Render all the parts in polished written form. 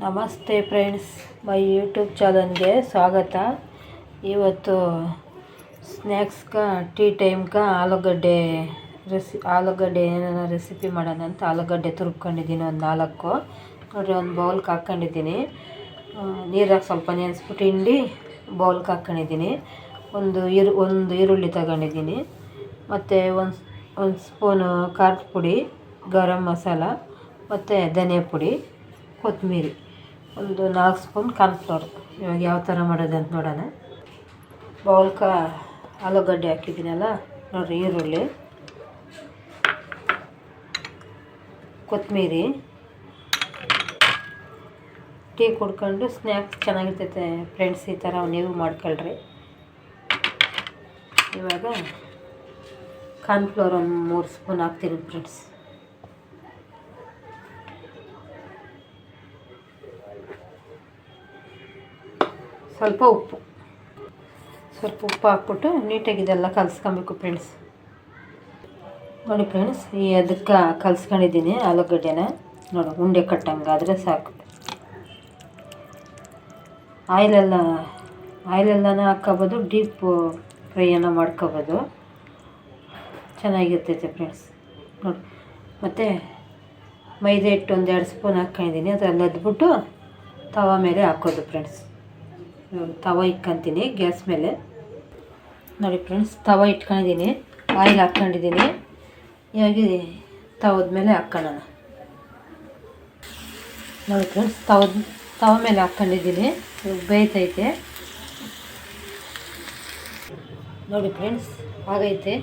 ನಮಸ್ತೆ friends, my YouTube ಚಾನಲ್ಗೆ ಸ್ವಾಗತ. ಇವತ್ತು ಸ್ನ್ಯಾಕ್ಸ್ಗೆ ಟೀ ಟೈಮ್ಗೆ ಆಲೂಗಡ್ಡೆ ಏನಾರ ರೆಸಿಪಿ ಮಾಡೋಣ ಅಂತ ಆಲೂಗಡ್ಡೆ ತುರ್ಕೊಂಡಿದ್ದೀನಿ. ಒಂದು 4 ನೋಡಿರಿ, ಒಂದು ಬೌಲ್ಗೆ ಹಾಕ್ಕೊಂಡಿದ್ದೀನಿ. ನೀರಾಗಿ ಸ್ವಲ್ಪ ನೆನೆಸ್ಬಿಟ್ಟು ಹಿಂಡಿ ಬೌಲ್ಗೆ ಹಾಕ್ಕೊಂಡಿದ್ದೀನಿ. ಒಂದು ಈರುಳ್ಳಿ ತಗೊಂಡಿದ್ದೀನಿ. ಮತ್ತು ಒಂದು ಸ್ಪೂನು ಖಾರದ ಪುಡಿ, ಗರಂ ಮಸಾಲ ಮತ್ತು ಧನಿಯಾ ಪುಡಿ, ಕೊತ್ತಂಬರಿ, ಒಂದು 4 ಸ್ಪೂನ್ ಕಾರ್ನ್ಫ್ಲೋರ್. ಇವಾಗ ಯಾವ ಥರ ಮಾಡೋದಂತ ನೋಡೋಣ. ಬೌಲ್ಗೆ ಆಲೂಗಡ್ಡೆ ಹಾಕಿದ್ದೀನಲ್ಲ ನೋಡಿರಿ, ಈರುಳ್ಳಿ, ಕೊತ್ತಂಬರಿ. ಟೀ ಕುಡ್ಕೊಂಡು ಸ್ನ್ಯಾಕ್ಸ್ ಚೆನ್ನಾಗಿರ್ತೈತೆ ಫ್ರೆಂಡ್ಸ್, ಈ ಥರ ನೀವು ಮಾಡ್ಕೊಳ್ರಿ. ಇವಾಗ ಕಾರ್ನ್ಫ್ಲೋರ್ ಒಂದು 3 ಸ್ಪೂನ್ ಹಾಕ್ತೀನಿ ಫ್ರೆಂಡ್ಸ್. ಸ್ವಲ್ಪ ಉಪ್ಪು ಹಾಕ್ಬಿಟ್ಟು ನೀಟಾಗಿ ಇದೆಲ್ಲ ಕಲಿಸ್ಕೊಬೇಕು ಫ್ರೆಂಡ್ಸ್. ನೋಡಿ ಫ್ರೆಂಡ್ಸ್, ಅದಕ್ಕೆ ಕಲಿಸ್ಕೊಂಡಿದ್ದೀನಿ ಆಲೂಗಡ್ಡೆನ. ನೋಡಿ, ಉಂಡೆ ಕಟ್ಟಂಗಾದರೆ ಸಾಕು. ಆಯಿಲೆಲ್ಲನ ಹಾಕ್ಕೋಬೋದು, ಡೀಪ್ ಫ್ರೈಯನ್ನು ಮಾಡ್ಕೋಬೋದು, ಚೆನ್ನಾಗಿರ್ತೈತೆ ಫ್ರೆಂಡ್ಸ್. ನೋಡಿ, ಮತ್ತು ಮೈದಾ ಹಿಟ್ಟು ಒಂದು 2 ಸ್ಪೂನ್ ಹಾಕ್ಕೊಂಡಿದ್ದೀನಿ. ಅದರಲ್ಲಿ ಅದ್ಬಿಟ್ಟು ತವ ಮೇಲೆ ಹಾಕೋದು ಫ್ರೆಂಡ್ಸ್. ತವ ಇಟ್ಕೊತೀನಿ ಗ್ಯಾಸ್ ಮೇಲೆ. ನೋಡಿ ಫ್ರೆಂಡ್ಸ್, ತವ ಇಟ್ಕೊಂಡಿದ್ದೀನಿ, ಆಯಿಲ್ ಹಾಕ್ಕೊಂಡಿದ್ದೀನಿ. ಇವಾಗ ತವದ ಮೇಲೆ ಹಾಕ್ಕೊಳ್ಳೋಣ. ನೋಡಿ ಫ್ರೆಂಡ್ಸ್, ತವ ಮೇಲೆ ಹಾಕ್ಕೊಂಡಿದ್ದೀನಿ, ಬೇಯ್ತೈತೆ. ನೋಡಿ ಫ್ರೆಂಡ್ಸ್, ಆಗೈತೆ,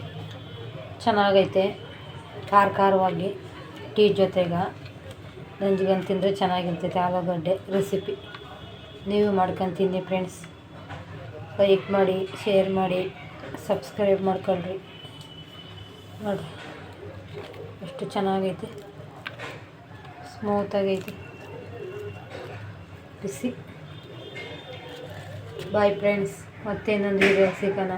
ಚೆನ್ನಾಗೈತೆ. ಖಾರವಾಗಿ ಟೀ ಜೊತೆಗೆ ನಂಜಿಗಂತ ತಿಂದರೆ ಚೆನ್ನಾಗಿರ್ತೈತೆ ಆಲೂಗಡ್ಡೆ ರೆಸಿಪಿ. ನೀವು ಮಾಡ್ಕೊತೀನಿ ಫ್ರೆಂಡ್ಸ್. ಲೈಕ್ ಮಾಡಿ, ಶೇರ್ ಮಾಡಿ, ಸಬ್ಸ್ಕ್ರೈಬ್ ಮಾಡ್ಕೊಳ್ರಿ. ನೋಡಿರಿ ಎಷ್ಟು ಚೆನ್ನಾಗೈತೆ, ಸ್ಮೂತಾಗೈತೆ, ಬಿಸಿ. ಬಾಯ್ ಫ್ರೆಂಡ್ಸ್, ಮತ್ತೆ ಇನ್ನೊಂದು ವೀಡಿಯೋ ಸಿಗೋಣ.